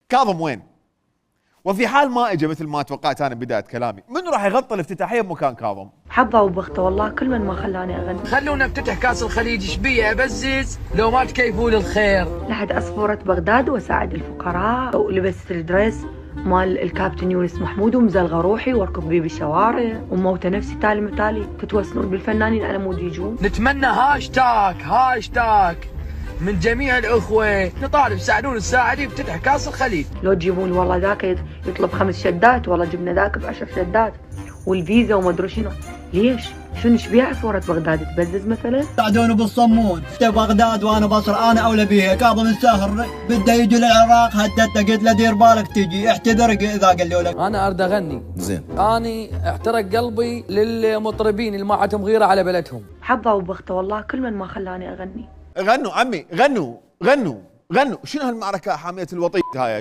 كاظم وين؟ وفي حال ما اجى مثل ما توقعت انا بدايه كلامي، من راح يغطي الافتتاحيه بمكان كاظم؟ حظه وبخته والله، كل من ما خلاني اغني. خلونا نفتتح كاس الخليج، ايش بيه ابزز لو ما تكيفوا للخير. لحد عصفورة بغداد واساعد الفقراء، ولبست الدريس مال الكابتن يونس محمود ومزلغه روحي واركض بيه بالشوارع وموتة نفسي تالي متالي. تتوسلون بالفنانين على مود يجون. نتمنى هاشتاج من جميع الاخوه، نطالب ساعدون الساعدين افتتح كاس الخليج. لو تجيبون والله ذاك يطلب 5 شدات، والله جبنا ذاك ب10 شدات والفيزا وما ادري شنو. ليش؟ شنو ايش بيها عصفورة بغداد تبزز مثلا؟ ساعدوني بالصمون في بغداد وانا بصر، انا اولى بيها. كاظم الساهر بده يجي للعراق، هددته قلت له دير بالك تجي، احتذر اذا قالوا لك. انا اريد اغني زين، اني احترق قلبي للمطربين اللي ما عندهم غيره على بلدهم. حظه وبخته والله، كل من ما خلاني اغني. غنوا عمي، غنوا. شنو هالمعركه حاميه الوطيد هاي؟